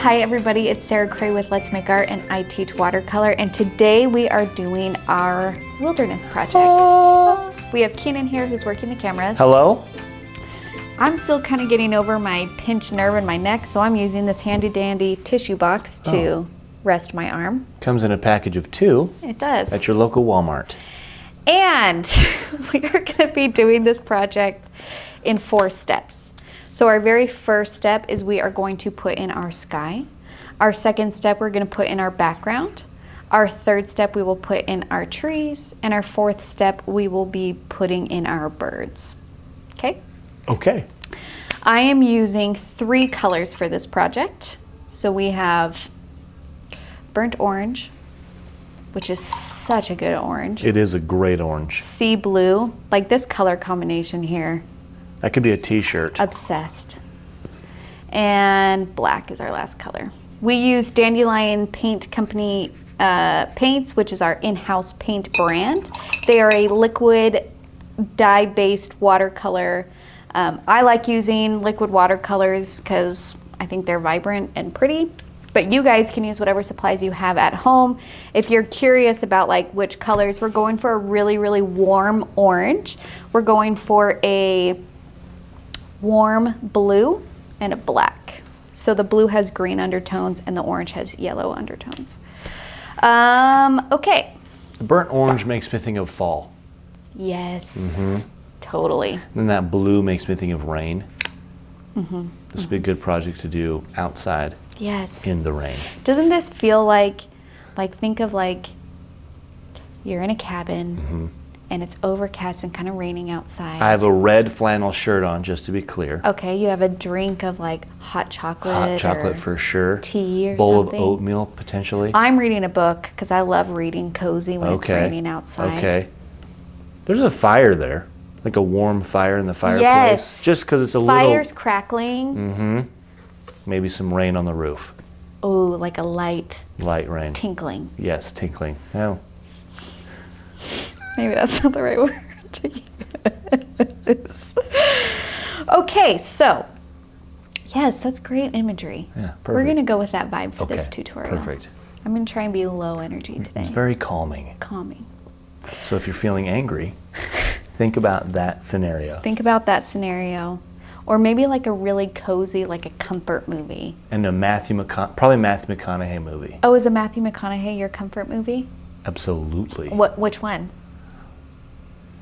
Hi everybody, it's Sarah Cray with Let's Make Art and I teach watercolor, and today we are doing our wilderness project. We have Keenan here who's working the cameras. Hello. I'm still kind of getting over my pinched nerve in my neck, so I'm using this handy dandy tissue box to rest my arm. Comes in a package of 2. It does. At your local Walmart. And we are going to be doing this project in 4 steps. So our very first step is we are going to put in our sky. Our second step, we're going to put in our background. Our third step, we will put in our trees. And our fourth step, we will be putting in our birds. Okay? Okay. I am using 3 colors for this project. So we have burnt orange, which is such a good orange. It is a great orange. Sea blue, like this color combination here. That could be a t-shirt. Obsessed. And black is our last color. We use Dandelion Paint Company paints, which is our in-house paint brand. They are a liquid dye-based watercolor. I like using liquid watercolors because I think they're vibrant and pretty. But you guys can use whatever supplies you have at home. If you're curious about like which colors, we're going for a really, really warm orange. We're going for a warm blue and a black. So the blue has green undertones and the orange has yellow undertones. Okay. The burnt orange makes me think of fall. Yes, totally. And that blue makes me think of rain. This would be a good project to do outside. Yes. In the rain. Doesn't this feel like think of like you're in a cabin and it's overcast and kind of raining outside. I have a red flannel shirt on, just to be clear. Okay, you have a drink of like hot chocolate. Hot chocolate for sure. Tea or bowl something. Bowl of oatmeal, potentially. I'm reading a book because I love reading cozy when it's raining outside. Okay. There's a fire there, like a warm fire in the fireplace. Yes. Just because it's a Fire's crackling. Maybe some rain on the roof. Oh, like a light Rain. tinkling. Yes, tinkling. Oh. Maybe that's not the right word to use. Okay, so yes, that's great imagery. Yeah, perfect. We're gonna go with that vibe for this tutorial. Perfect. I'm gonna try and be low energy today. It's very calming. Calming. So if you're feeling angry, think about that scenario. Think about that scenario. Or maybe like a really cozy, like a comfort movie. And a probably Matthew McConaughey movie. Oh, is a Matthew McConaughey your comfort movie? Absolutely. Which one?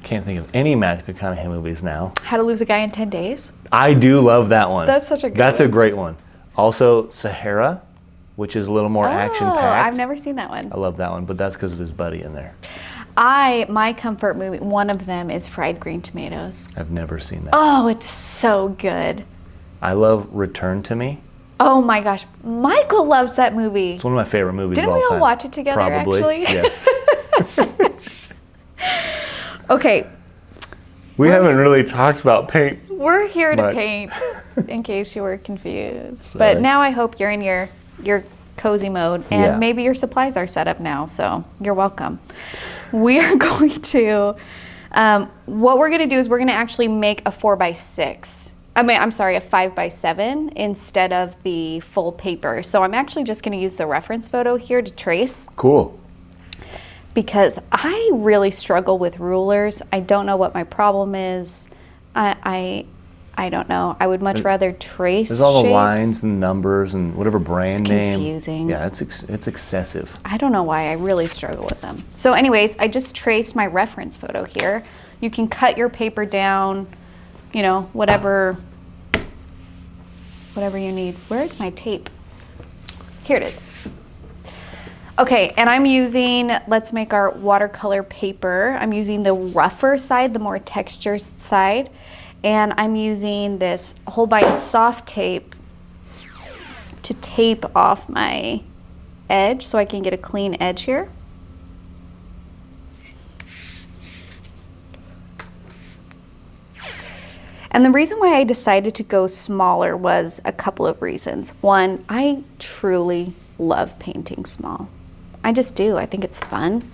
Can't think of any Matthew McConaughey movies now. How to Lose a Guy in 10 Days? I do love that one. That's such a good That's one. a great one. Also, Sahara, which is a little more action-packed. I've never seen that one. I love that one, but that's because of his buddy in there. My comfort movie, one of them is Fried Green Tomatoes. I've never seen that. Oh, it's so good. I love Return to Me. Oh my gosh, Michael loves that movie. It's one of my favorite movies Didn't of all we all time. watch it together, Probably. actually? Yes. Okay. We haven't really talked about paint. We're here to much. paint, in case you were confused. Sorry. But now I hope you're in your cozy mode, and Yeah. maybe your supplies are set up now, so you're welcome. We are going to, what we're going to do is we're going to actually make a 4x6. I'm sorry, a 5x7 instead of the full paper. So I'm actually just going to use the reference photo here to trace. Cool. Because I really struggle with rulers. I don't know what my problem is. I don't know. I would much rather trace There's all the shapes. lines and numbers and whatever brand It's name. confusing. Yeah, it's excessive. I don't know why I really struggle with them. So anyways, I just traced my reference photo here. You can cut your paper down, you know, whatever you need. Where's my tape? Here it is. Okay, and I'm using Let's Make Art watercolor paper. I'm using the rougher side, the more textured side. And I'm using this Holbein soft tape to tape off my edge so I can get a clean edge here. And the reason why I decided to go smaller was a couple of reasons. One, I truly love painting small. I just do. I think it's fun.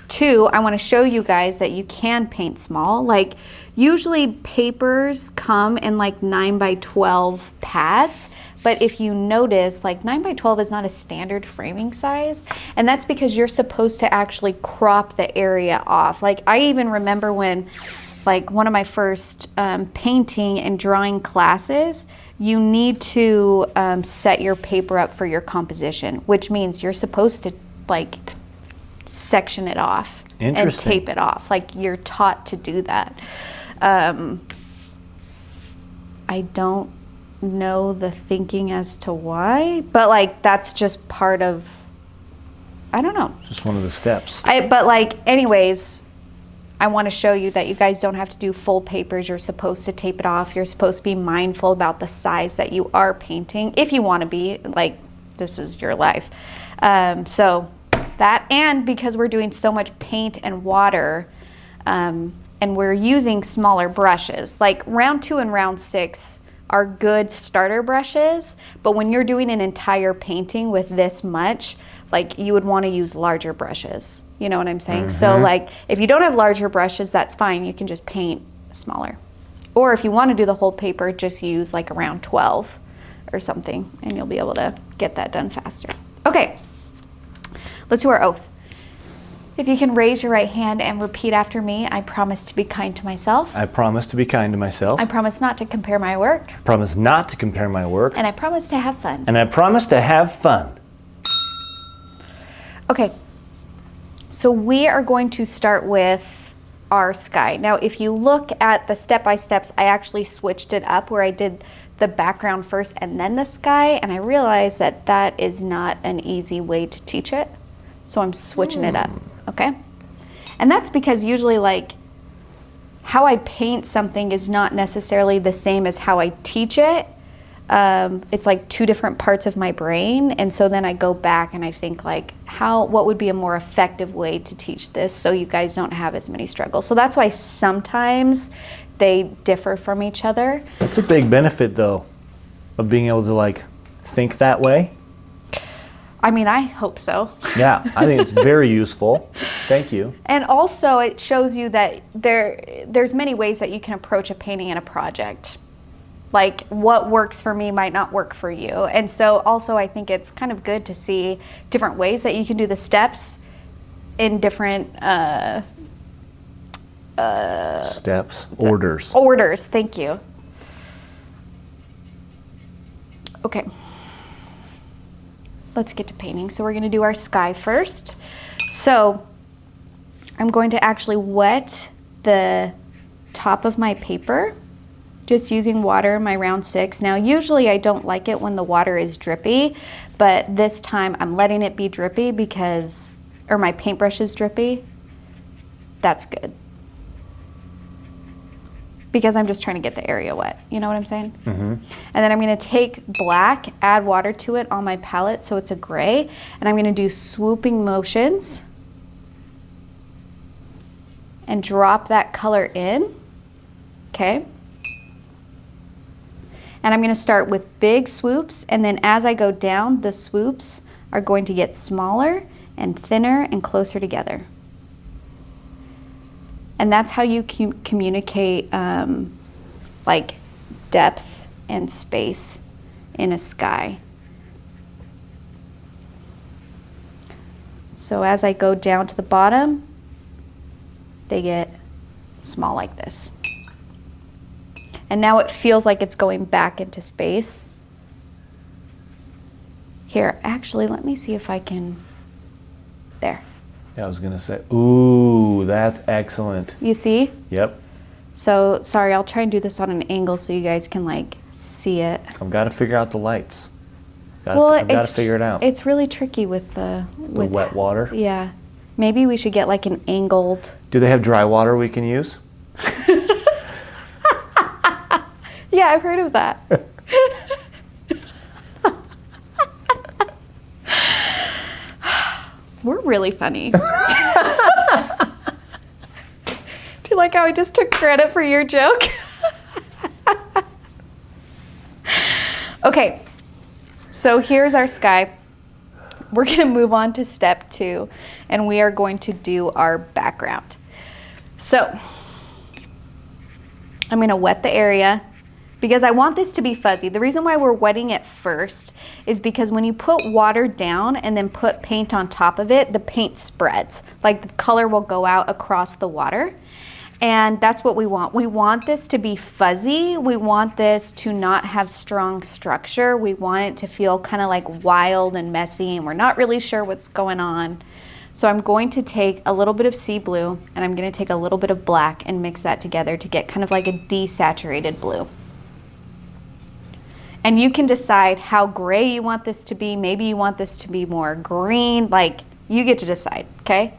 Two, I want to show you guys that you can paint small. Like usually papers come in like 9 by 12 pads, But if you notice, like 9 by 12 is not a standard framing size. And that's because you're supposed to actually crop the area off. Like I even remember when, like one of my first painting and drawing classes, you need to set your paper up for your composition, which means you're supposed to like section it off and tape it off. Like you're taught to do that. I don't know the thinking as to why, but like that's just part of, I don't know. Just one of the steps. But like anyways, I want to show you that you guys don't have to do full papers. You're supposed to tape it off. You're supposed to be mindful about the size that you are painting. If you want to be, like, this is your life. So that, and because we're doing so much paint and water, and we're using smaller brushes, like round 2 and round 6 are good starter brushes, but when you're doing an entire painting with this much, like you would want to use larger brushes. You know what I'm saying? So like if you don't have larger brushes, that's fine. You can just paint smaller. Or if you want to do the whole paper, just use like around 12 or something, and you'll be able to get that done faster. Okay, let's do our oath. If you can raise your right hand and repeat after me. I promise to be kind to myself. I promise to be kind to myself. I promise not to compare my work. Promise not to compare my work. And I promise to have fun. And I promise to have fun. Okay, so we are going to start with our sky. Now, if you look at the step-by-steps, I actually switched it up where I did the background first and then the sky, and I realized that that is not an easy way to teach it. So I'm switching it up, okay? And that's because usually like how I paint something is not necessarily the same as how I teach it. It's like 2 different parts of my brain, and so then I go back and I think like what would be a more effective way to teach this so you guys don't have as many struggles. So that's why sometimes they differ from each other. That's a big benefit though, of being able to like think that way. I mean, I hope so. Yeah, I think it's very useful. Thank you. And also it shows you that there's many ways that you can approach a painting and a project. Like what works for me might not work for you. And so also I think it's kind of good to see different ways that you can do the steps in different orders. Orders, thank you. Okay. Let's get to painting. So we're going to do our sky first. So I'm going to actually wet the top of my paper just using water in my round 6. Now usually I don't like it when the water is drippy, but this time I'm letting it be drippy because, or my paintbrush is drippy. That's good. Because I'm just trying to get the area wet. You know what I'm saying? And then I'm going to take black, add water to it on my palette so it's a gray, and I'm going to do swooping motions and drop that color in, okay? And I'm going to start with big swoops, and then as I go down, the swoops are going to get smaller and thinner and closer together. And that's how you communicate like depth and space in a sky. So as I go down to the bottom, they get small like this. And now it feels like it's going back into space. Here, actually, let me see if I can, there. Yeah, I was gonna say, ooh, that's excellent. You see? Yep. So, sorry, I'll try and do this on an angle so you guys can like see it. I've got to figure out the lights. I've got to figure it out. It's really tricky with the wet water. Yeah. Maybe we should get like an angled. Do they have dry water we can use? Yeah, I've heard of that. We're really funny. Do you like how I just took credit for your joke? Okay, so here's our sky. We're gonna move on to step 2, and we are going to do our background. So I'm gonna wet the area, because I want this to be fuzzy. The reason why we're wetting it first is because when you put water down and then put paint on top of it, the paint spreads. Like the color will go out across the water. And that's what we want. We want this to be fuzzy. We want this to not have strong structure. We want it to feel kind of like wild and messy, and we're not really sure what's going on. So I'm going to take a little bit of sea blue and I'm going to take a little bit of black and mix that together to get kind of like a desaturated blue. And you can decide how gray you want this to be. Maybe you want this to be more green. Like, you get to decide, okay?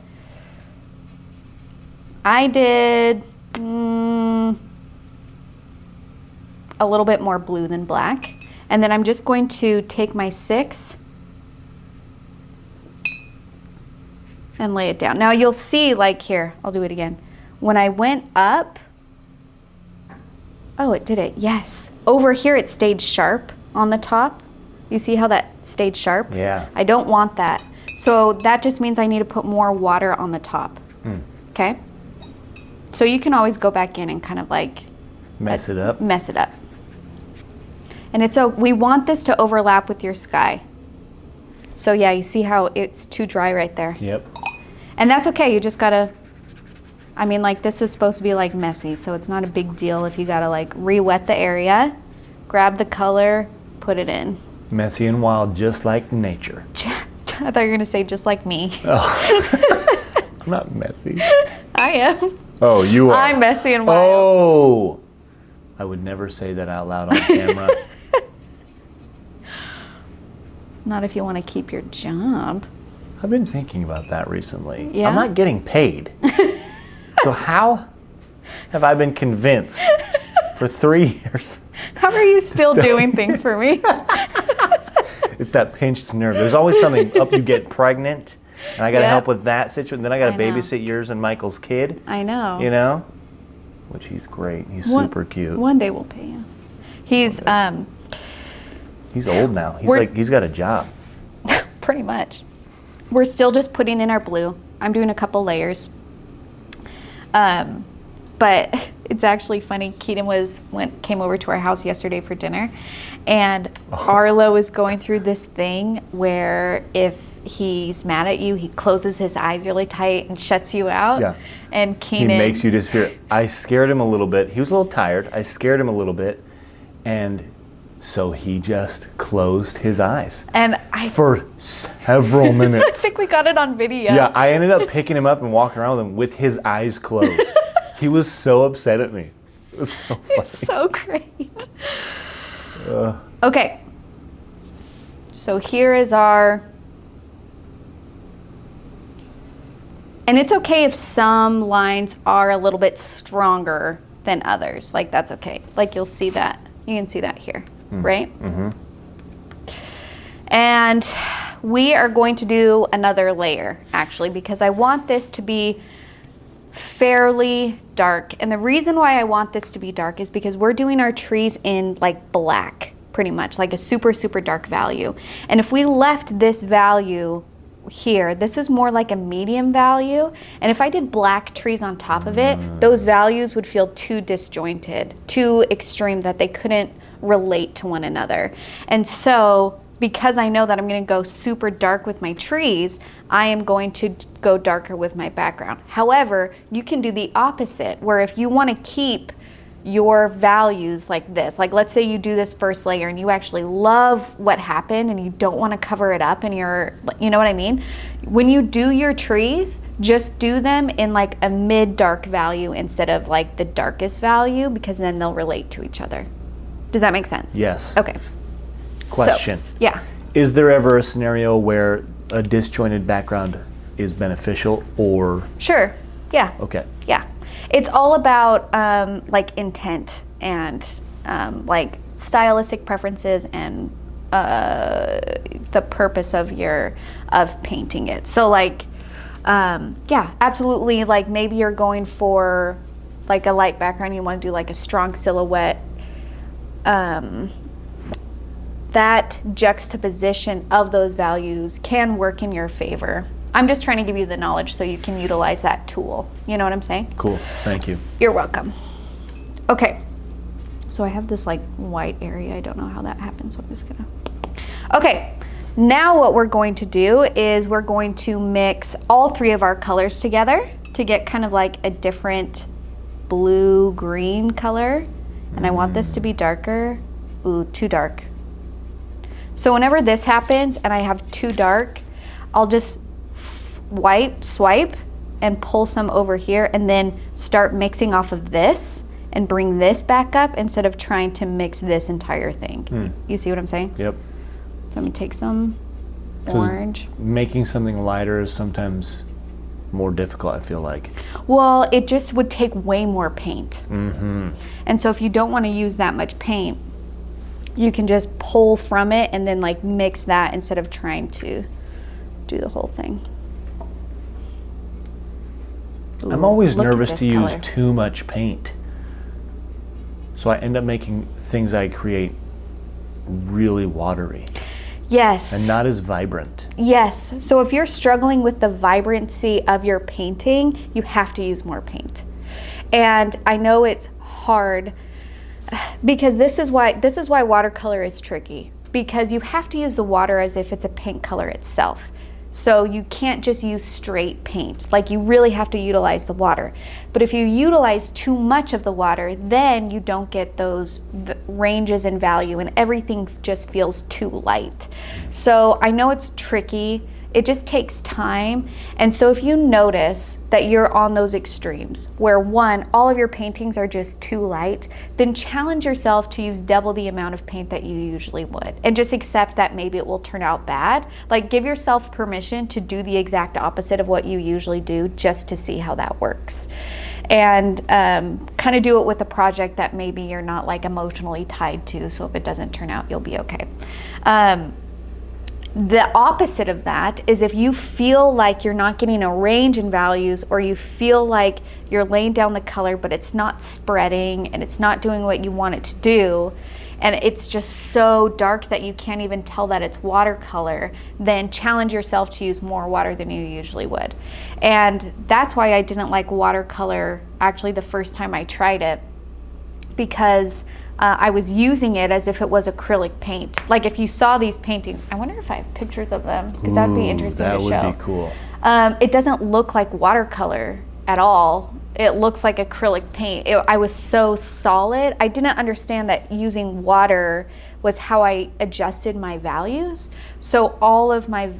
I did a little bit more blue than black. And then I'm just going to take my 6 and lay it down. Now you'll see, like here, I'll do it again. When I went up, oh, it did it, yes. Over here it stayed sharp on the top. You see how that stayed sharp? Yeah. I don't want that. So that just means I need to put more water on the top, okay? So you can always go back in and kind of like mess it up. Mess it up. And we want this to overlap with your sky. So yeah, you see how it's too dry right there? Yep. And that's okay, you just gotta, I mean, like, this is supposed to be like messy, so it's not a big deal if you gotta like re-wet the area, grab the color, put it in. Messy and wild, just like nature. I thought you were gonna say just like me. Oh. I'm not messy. I am. Oh, you are. I'm messy and wild. Oh, I would never say that out loud on camera. Not if you want to keep your job. I've been thinking about that recently. Yeah? I'm not getting paid. So how have I been convinced for 3 years? How are you still doing things for me? It's that pinched nerve. There's always something up. You get pregnant, and I got to help with that situation. Then I got to babysit yours and Michael's kid. I know. You know? Which he's great. He's super cute. One day we'll pay him. He's old now. He's got a job. Pretty much. We're still just putting in our blue. I'm doing a couple layers. But it's actually funny. Keaton came over to our house yesterday for dinner, and Arlo is going through this thing where if he's mad at you, he closes his eyes really tight and shuts you out. Yeah. And Keaton, he makes you disappear. I scared him a little bit. He was a little tired. I scared him a little bit, and so he just closed his eyes. And for several minutes. I think we got it on video. Yeah, I ended up picking him up and walking around with him with his eyes closed. He was so upset at me. It was so funny. It's so great. Okay. So here is our... And it's okay if some lines are a little bit stronger than others. Like, that's okay. Like, you'll see that. You can see that here, right? Mm-hmm. And we are going to do another layer, actually, because I want this to be fairly dark. And the reason why I want this to be dark is because we're doing our trees in like black, pretty much, like a super, super dark value. And if we left this value here, this is more like a medium value. And if I did black trees on top of it, those values would feel too disjointed, too extreme, that they couldn't relate to one another. And so because I know that I'm going to go super dark with my trees, I am going to go darker with my background. However, you can do the opposite, where if you want to keep your values like this, like let's say you do this first layer and you actually love what happened and you don't want to cover it up and you know what I mean? When you do your trees, just do them in like a mid-dark value instead of like the darkest value, because then they'll relate to each other. Does that make sense? Yes. Okay. Question. So, yeah. Is there ever a scenario where a disjointed background is beneficial, or? Sure. Yeah. Okay. Yeah. It's all about like intent and like stylistic preferences and the purpose of painting it. So like, yeah, absolutely. Like maybe you're going for like a light background. You want to do like a strong silhouette. That juxtaposition of those values can work in your favor. I'm just trying to give you the knowledge so you can utilize that tool. You know what I'm saying? Cool, thank you. You're welcome. Okay, So I have this like white area. I don't know how that happens, so I'm just gonna. Okay, now what we're going to do is we're going to mix all 3 of our colors together to get kind of like a different blue-green color. And I want this to be darker. Ooh, too dark. So whenever this happens and I have too dark, I'll just swipe and pull some over here and then start mixing off of this and bring this back up instead of trying to mix this entire thing. You see what I'm saying? Yep. So I'm gonna take some orange. Making something lighter is sometimes more difficult, I feel like. Well, it just would take way more paint. And so if you don't want to use that much paint, you can just pull from it and then like mix that instead of trying to do the whole thing. Ooh, I'm always nervous to color. use too much paint. So I end up making things I create really watery. Yes. And not as vibrant. Yes. So if you're struggling with the vibrancy of your painting, you have to use more paint. And I know it's hard because this is why watercolor is tricky, because you have to use the water as if it's a paint color itself. So you can't just use straight paint. Like, you really have to utilize the water. But if you utilize too much of the water, then you don't get those ranges in value and everything just feels too light. So I know it's tricky. It just takes time. And so if you notice that you're on those extremes where one, all of your paintings are just too light, then challenge yourself to use double the amount of paint that you usually would. And just accept that maybe it will turn out bad. Like, give yourself permission to do the exact opposite of what you usually do just to see how that works. And kind of do it with a project that maybe you're not like emotionally tied to. So if it doesn't turn out, you'll be okay. The opposite of that is if you feel like you're not getting a range in values, or you feel like you're laying down the color but it's not spreading and it's not doing what you want it to do, and it's just so dark that you can't even tell that it's watercolor, then challenge yourself to use more water than you usually would. And that's why I didn't like watercolor actually the first time I tried it, because I was using it as if it was acrylic paint. Like, if you saw these paintings, I wonder if I have pictures of them, because that would be interesting to show. That would be cool. It doesn't look like watercolor at all. It looks like acrylic paint. I was so solid. I didn't understand that using water was how I adjusted my values. So all of my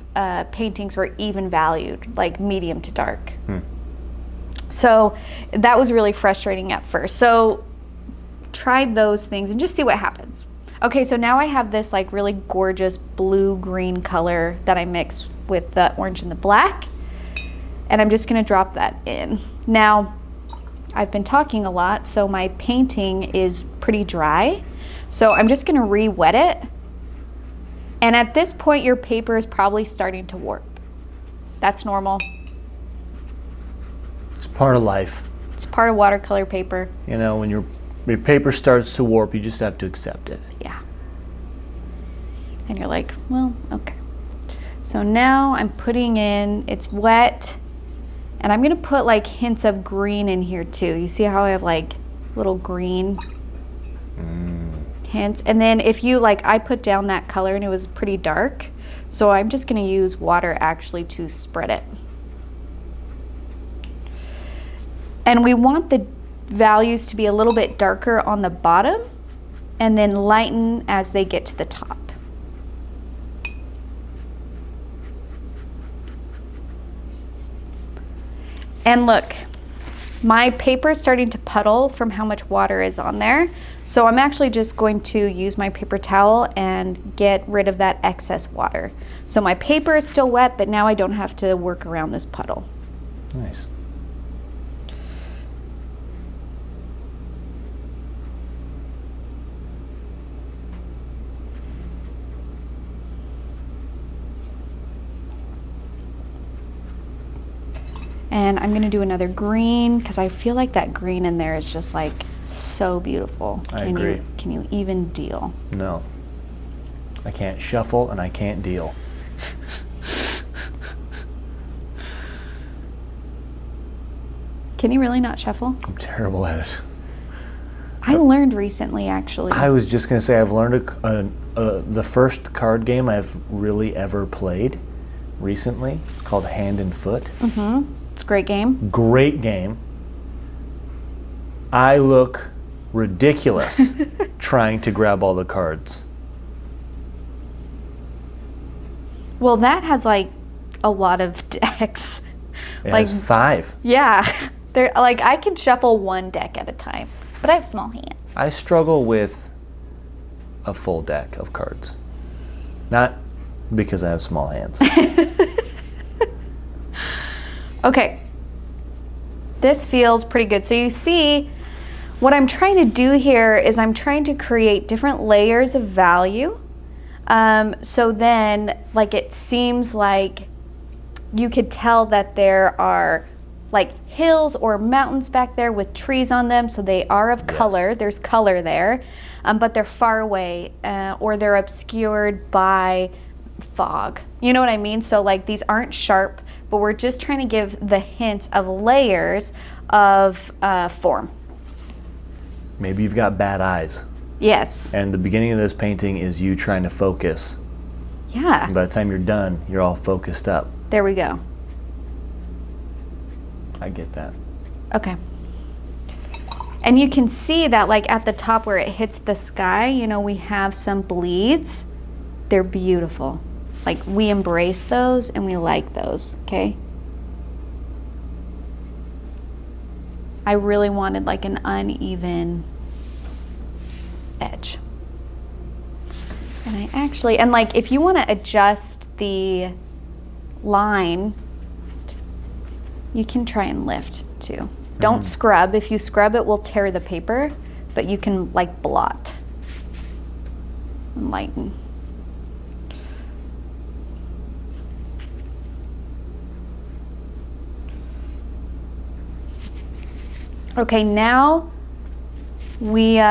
paintings were even valued, like medium to dark. So that was really frustrating at first. So tried those things and just see what happens. Okay, so now I have this like really gorgeous blue-green color that I mixed with the orange and the black, and I'm just gonna drop that in. Now, I've been talking a lot, so my painting is pretty dry, so I'm just gonna re-wet it, and at this point your paper is probably starting to warp. That's normal. It's part of life. It's part of watercolor paper. You know, when your paper starts to warp, you just have to accept it. Yeah. And you're like, well, okay. So now I'm putting in, it's wet, and I'm gonna put like hints of green in here too. You see how I have like little green hints? And then if you like, I put down that color and it was pretty dark, so I'm just gonna use water actually to spread it. And we want the values to be a little bit darker on the bottom and then lighten as they get to the top. And look, my paper is starting to puddle from how much water is on there. So I'm actually just going to use my paper towel and get rid of that excess water. So my paper is still wet, but now I don't have to work around this puddle. Nice. And I'm gonna do another green because I feel like that green in there is just like so beautiful. I agree. Can you even deal? No. I can't shuffle and I can't deal. Can you really not shuffle? I'm terrible at it. I learned recently, actually. I was just going to say, I've learned the first card game I've really ever played recently. It's called Hand and Foot. It's a great game. Great game. I look ridiculous trying to grab all the cards. Well, that has like a lot of decks. It like has 5. Yeah, they're like I can shuffle one deck at a time, but I have small hands. I struggle with a full deck of cards. Not because I have small hands. Okay, this feels pretty good. So you see, what I'm trying to do here is I'm trying to create different layers of value. So then, like, it seems like you could tell that there are like hills or mountains back there with trees on them, so they are of color. There's color there, but they're far away or they're obscured by fog. You know what I mean? So like these aren't sharp, but we're just trying to give the hints of layers of form. Maybe you've got bad eyes. Yes. And the beginning of this painting is you trying to focus. Yeah. And by the time you're done, you're all focused up. There we go. I get that. Okay. And you can see that like at the top where it hits the sky, you know, we have some bleeds. They're beautiful. Like we embrace those and we like those, okay? I really wanted like an uneven edge. And I actually, and like if you want to adjust the line, you can try and lift too. Don't scrub. If you scrub, it will tear the paper, but you can like blot and lighten. Okay, now we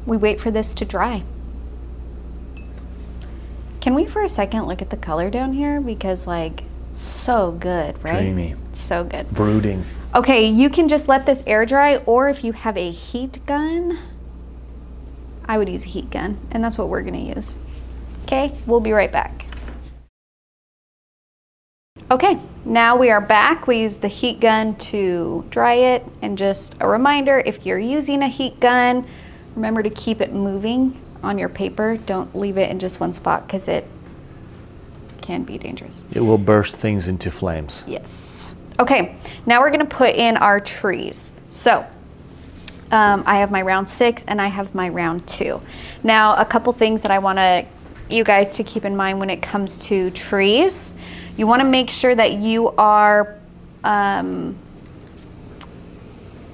wait for this to dry. Can we for a second look at the color down here? Because like, so good, right? Dreamy. So good. Brooding. Okay, you can just let this air dry, or if you have a heat gun, I would use a heat gun, and that's what we're gonna use. Okay, we'll be right back. Okay, now we are back. We use the heat gun to dry it, and just a reminder, if you're using a heat gun, remember to keep it moving on your paper. Don't leave it in just one spot because it can be dangerous. It will burst things into flames. Yes. Okay, now we're gonna put in our trees. So, I have my round 6 and I have my round 2. Now, a couple things that I want you guys to keep in mind when it comes to trees. You want to make sure that you are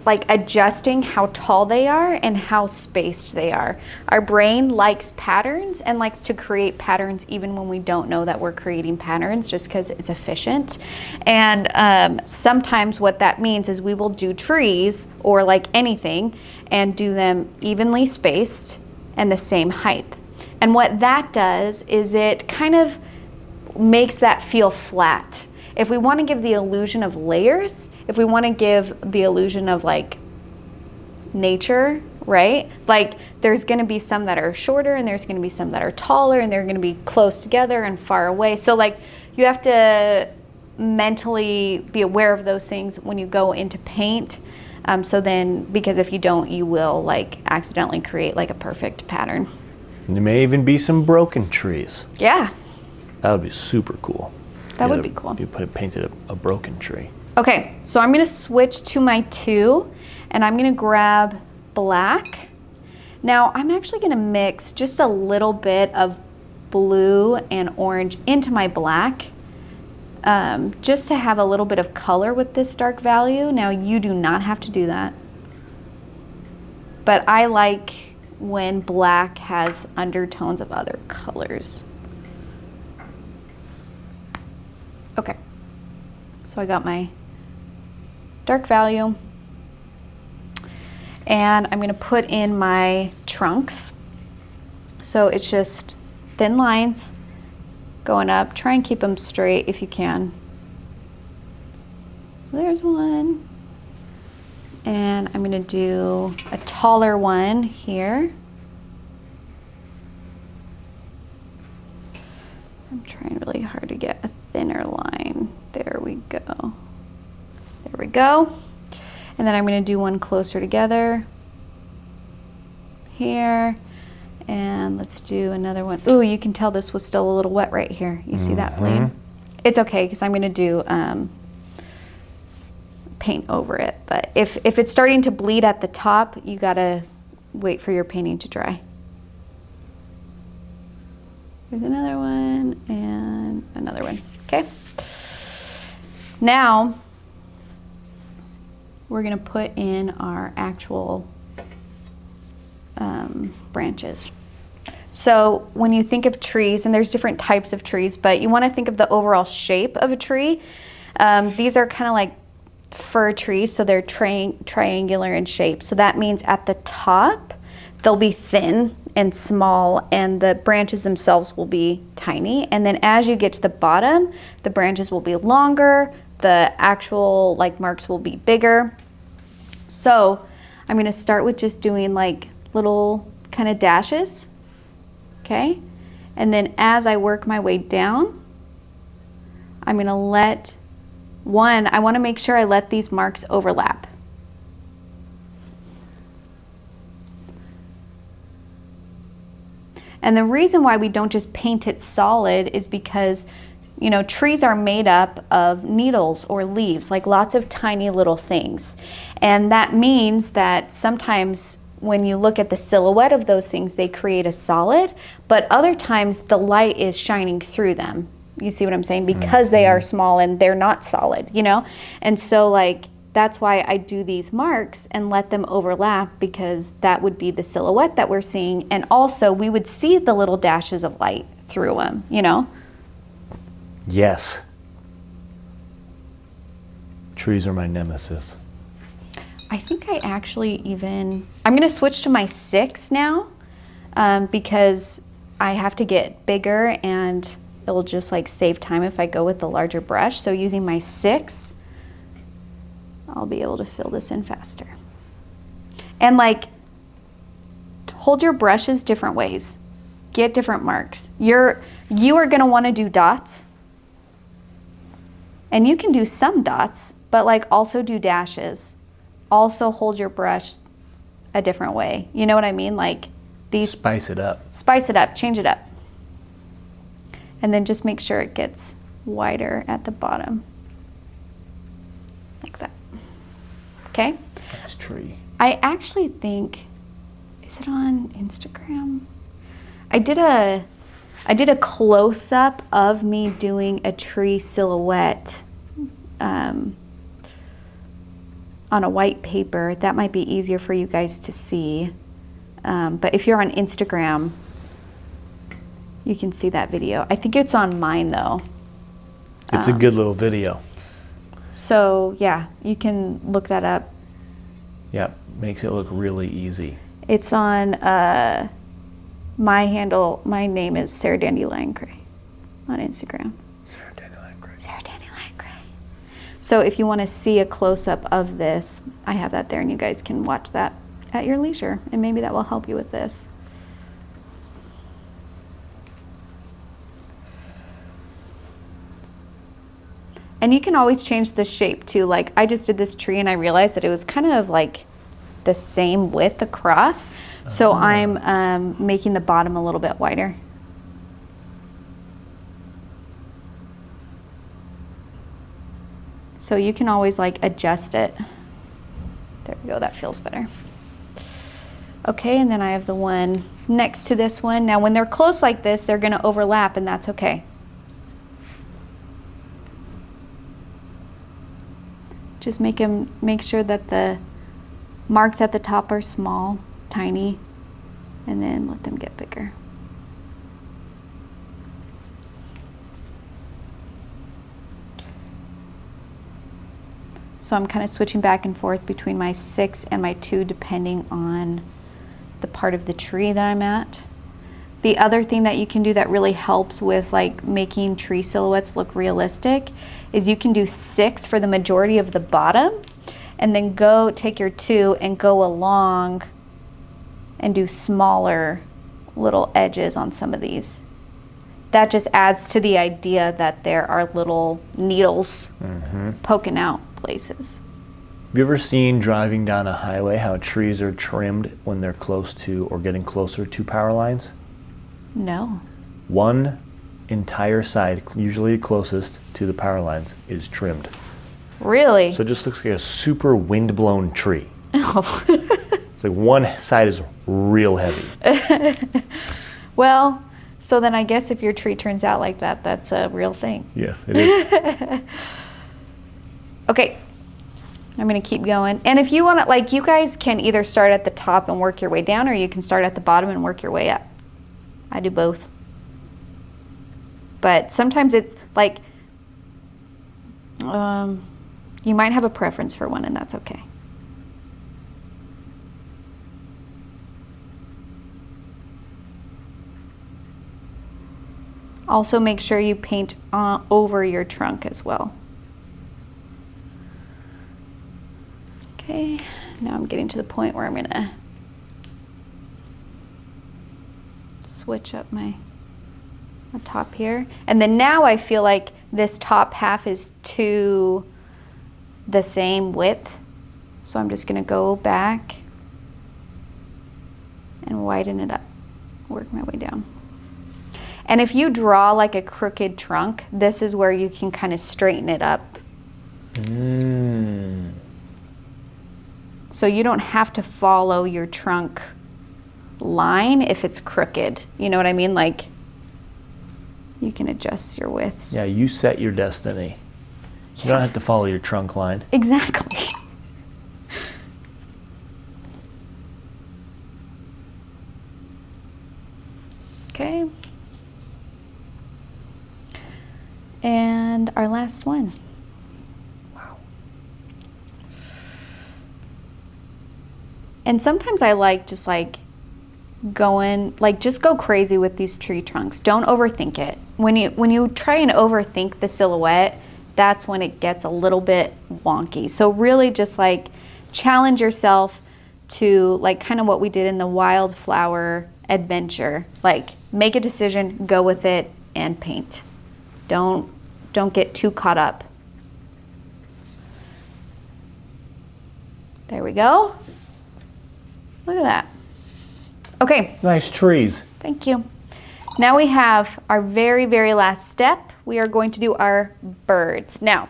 like adjusting how tall they are and how spaced they are. Our brain likes patterns and likes to create patterns even when we don't know that we're creating patterns, just because it's efficient. And sometimes what that means is we will do trees or like anything and do them evenly spaced and the same height. And what that does is it kind of makes that feel flat. If we want to give the illusion of layers, if we want to give the illusion of like nature, right? Like there's going to be some that are shorter and there's going to be some that are taller and they're going to be close together and far away. So like you have to mentally be aware of those things when you go into paint. So then, because if you don't, you will like accidentally create like a perfect pattern. And there may even be some broken trees. Yeah. That would be super cool. That would be cool. You painted a broken tree. Okay, so I'm gonna switch to my 2 and I'm gonna grab black. Now I'm actually gonna mix just a little bit of blue and orange into my black just to have a little bit of color with this dark value. Now you do not have to do that, but I like when black has undertones of other colors. Okay, so I got my dark value and I'm gonna put in my trunks. So it's just thin lines going up. Try and keep them straight if you can. There's one. And I'm gonna do a taller one here. I'm trying really hard to get a thinner line. There we go. There we go. And then I'm gonna do one closer together here. And let's do another one. Ooh, you can tell this was still a little wet right here. You see that blade? It's okay, because I'm gonna do paint over it. But if it's starting to bleed at the top, you gotta wait for your painting to dry. Here's another one and another one, okay? Now, we're gonna put in our actual branches. So when you think of trees, and there's different types of trees, but you wanna think of the overall shape of a tree. These are kind of like fir trees, so they're triangular in shape. So that means at the top, they'll be thin and small, and the branches themselves will be tiny. And then as you get to the bottom, the branches will be longer, the actual like marks will be bigger. So I'm gonna start with just doing like little kind of dashes, okay? And then as I work my way down, I'm gonna let I wanna make sure I let these marks overlap. And the reason why we don't just paint it solid is because, you know, trees are made up of needles or leaves, like lots of tiny little things. And that means that sometimes when you look at the silhouette of those things, they create a solid, but other times the light is shining through them. You see what I'm saying? Because they are small and they're not solid, you know? And so like, that's why I do these marks and let them overlap, because that would be the silhouette that we're seeing. And also we would see the little dashes of light through them, you know? Yes. Trees are my nemesis. I think I actually I'm gonna switch to my 6 now because I have to get bigger and it'll just like save time if I go with the larger brush. So using my 6, I'll be able to fill this in faster. And like, hold your brushes different ways. Get different marks. You are gonna wanna do dots. And you can do some dots, but like also do dashes. Also hold your brush a different way. You know what I mean? Like these. Spice it up. Spice it up, change it up. And then just make sure it gets wider at the bottom. Like that. Okay? That's tree. I actually think, is it on Instagram? I did a close-up of me doing a tree silhouette on a white paper. That might be easier for you guys to see. But if you're on Instagram, you can see that video. I think it's on mine though. It's a good little video. So yeah, you can look that up. Yeah, makes it look really easy. It's on my handle. My name is Sarah Dandelion Cray on Instagram. Sarah Dandelion Cray. Sarah Dandelion Cray. So if you want to see a close-up of this, I have that there, and you guys can watch that at your leisure, and maybe that will help you with this. And you can always change the shape too. Like I just did this tree and I realized that it was kind of like the same width across. So I'm making the bottom a little bit wider. So you can always like adjust it. There we go, that feels better. Okay, and then I have the one next to this one. Now when they're close like this, they're gonna overlap, and that's okay. Just make sure that the marks at the top are small, tiny, and then let them get bigger. So I'm kind of switching back and forth between my 6 and my 2 depending on the part of the tree that I'm at. The other thing that you can do that really helps with like making tree silhouettes look realistic is you can do 6 for the majority of the bottom, and then go take your 2 and go along and do smaller little edges on some of these. That just adds to the idea that there are little needles poking out places. Have you ever seen driving down a highway how trees are trimmed when they're close to or getting closer to power lines? No. One entire side, usually closest to the power lines, is trimmed. Really? So it just looks like a super wind-blown tree. Oh. It's like one side is real heavy. Well, so then I guess if your tree turns out like that, that's a real thing. Yes, it is. Okay. I'm going to keep going. And if you want to, like, you guys can either start at the top and work your way down, or you can start at the bottom and work your way up. I do both. But sometimes it's like, you might have a preference for one, and that's okay. Also make sure you paint over your trunk as well. Okay, now I'm getting to the point where I'm gonna switch up my top here. And then now I feel like this top half is too the same width. So I'm just gonna go back and widen it up, work my way down. And if you draw like a crooked trunk, this is where you can kind of straighten it up. So you don't have to follow your trunk line if it's crooked. You know what I mean? Like, you can adjust your widths. Yeah, you set your destiny. You don't have to follow your trunk line. Exactly. Okay. And our last one. Wow. And sometimes I like just like going, like, just go crazy with these tree trunks. Don't overthink it. When you try and overthink the silhouette, that's when it gets a little bit wonky. So really just like challenge yourself to like kind of what we did in the wildflower adventure. Like, make a decision, go with it, and paint. Don't get too caught up. There we go. Look at that. Okay. Nice trees. Thank you. Now we have our very, very last step. We are going to do our birds. Now,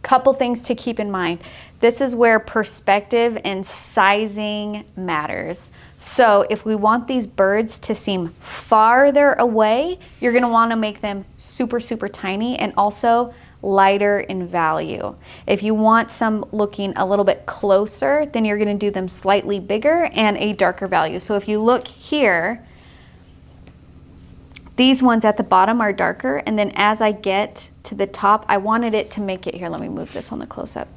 couple things to keep in mind. This is where perspective and sizing matters. So if we want these birds to seem farther away, you're gonna wanna make them super, super tiny and also lighter in value. If you want some looking a little bit closer, then you're gonna do them slightly bigger and a darker value. So if you look here, these ones at the bottom are darker, and then as I get to the top, I wanted it to make it, here, let me move this on the close-up.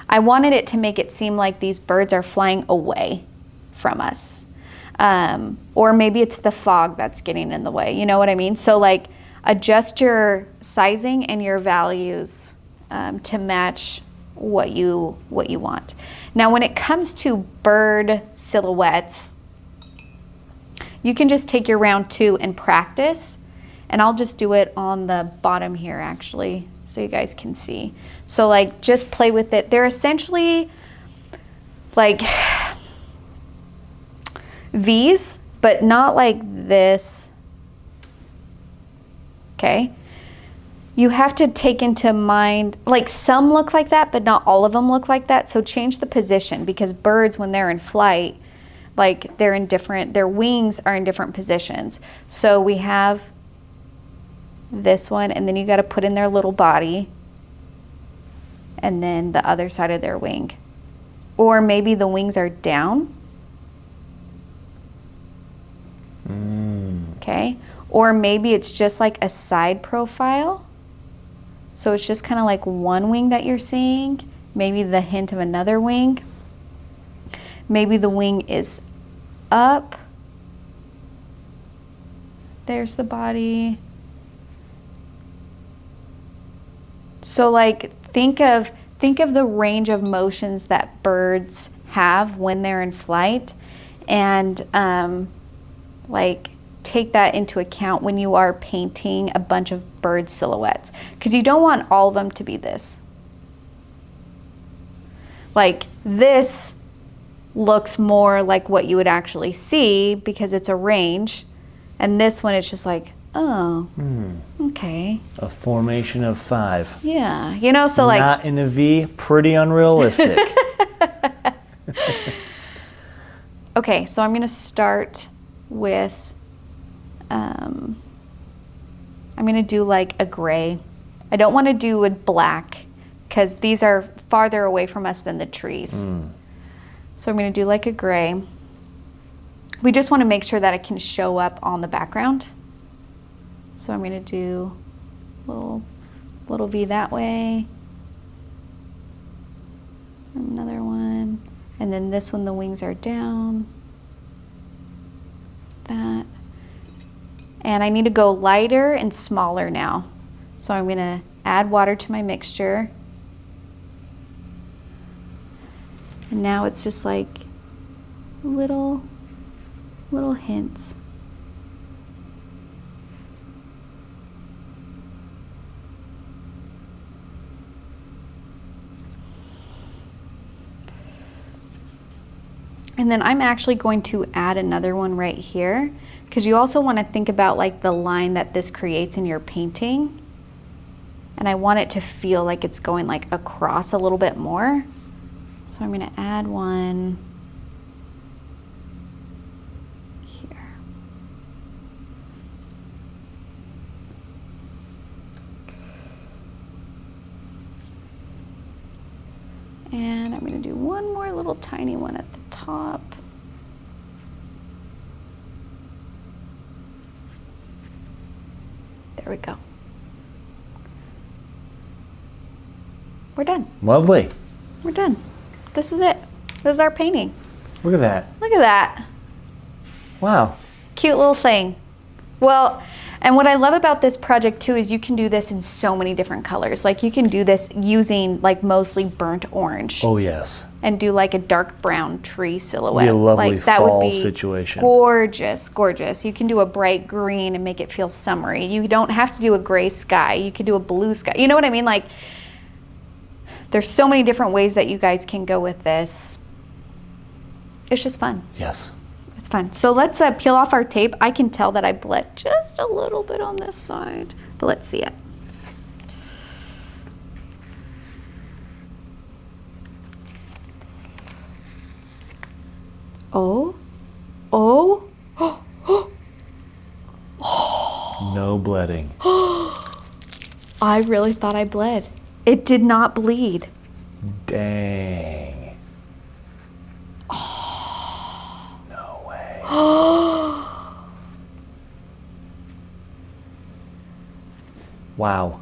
I wanted it to make it seem like these birds are flying away from us. Or maybe it's the fog that's getting in the way, you know what I mean? So like, adjust your sizing and your values to match what you want. Now when it comes to bird silhouettes, you can just take your round 2 and practice, and I'll just do it on the bottom here actually so you guys can see. So like, just play with it. They're essentially like V's, but not like this. Okay, you have to take into mind, like, some look like that, but not all of them look like that. So change the position, because birds, when they're in flight, like, they're in different, their wings are in different positions. So we have this one, and then you got to put in their little body, and then the other side of their wing. Or maybe the wings are down. Okay. Or maybe it's just like a side profile. So it's just kind of like one wing that you're seeing, maybe the hint of another wing. Maybe the wing is up. There's the body. So like, think of think of the range of motions that birds have when they're in flight, and like take that into account when you are painting a bunch of bird silhouettes, because you don't want all of them to be this. Like this looks more like what you would actually see because it's a range, and this one it's just like, oh, okay. A formation of 5. Yeah, you know, so like not in a V, pretty unrealistic. Okay, so I'm gonna start with I'm gonna do like a gray. I don't want to do a black because these are farther away from us than the trees. So I'm gonna do like a gray. We just want to make sure that it can show up on the background. So I'm gonna do a little V that way. Another one. And then this one, the wings are down. That. And I need to go lighter and smaller now. So I'm gonna add water to my mixture. And now it's just like little hints. And then I'm actually going to add another one right here, because you also want to think about like the line that this creates in your painting. And I want it to feel like it's going like across a little bit more. So I'm going to add one here. And I'm going to do one more little tiny one at the top. There we go. We're done. Lovely. We're done. This is it. This is our painting. Look at that. Look at that. Wow. Cute little thing. Well, and what I love about this project too is you can do this in so many different colors. Like you can do this using like mostly burnt orange. Oh yes. And do like a dark brown tree silhouette. Be a lovely like, that fall would be situation. Gorgeous, gorgeous. You can do a bright green and make it feel summery. You don't have to do a gray sky. You could do a blue sky. You know what I mean? Like there's so many different ways that you guys can go with this. It's just fun. Yes. It's fun. So let's peel off our tape. I can tell that I bled just a little bit on this side, but let's see it. Oh, oh, oh, oh. No bleeding. I really thought I bled. It did not bleed. Dang. Oh. No way. Wow.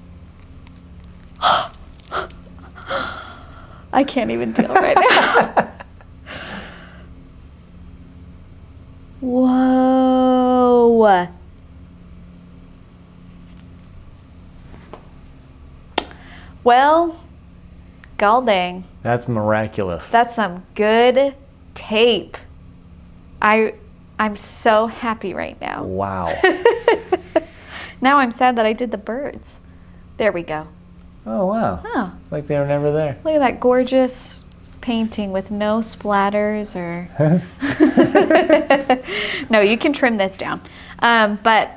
I can't even deal right now. Whoa. Well, gall dang. That's miraculous. That's some good tape. I'm so happy right now. Wow. Now I'm sad that I did the birds. There we go. Oh wow. Oh. Like they were never there. Look at that gorgeous painting with no splatters or... No, you can trim this down. But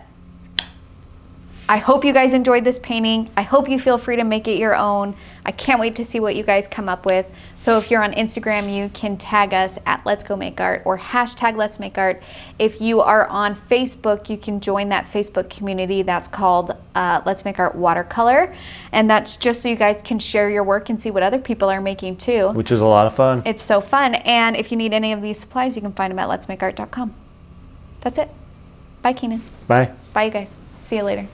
I hope you guys enjoyed this painting. I hope you feel free to make it your own. I can't wait to see what you guys come up with. So if you're on Instagram, you can tag us at Let's Go Make Art or hashtag Let's Make Art. If you are on Facebook, you can join that Facebook community that's called Let's Make Art Watercolor. And that's just so you guys can share your work and see what other people are making too. Which is a lot of fun. It's so fun. And if you need any of these supplies, you can find them at letsmakeart.com. That's it. Bye, Keenan. Bye. Bye, you guys. See you later.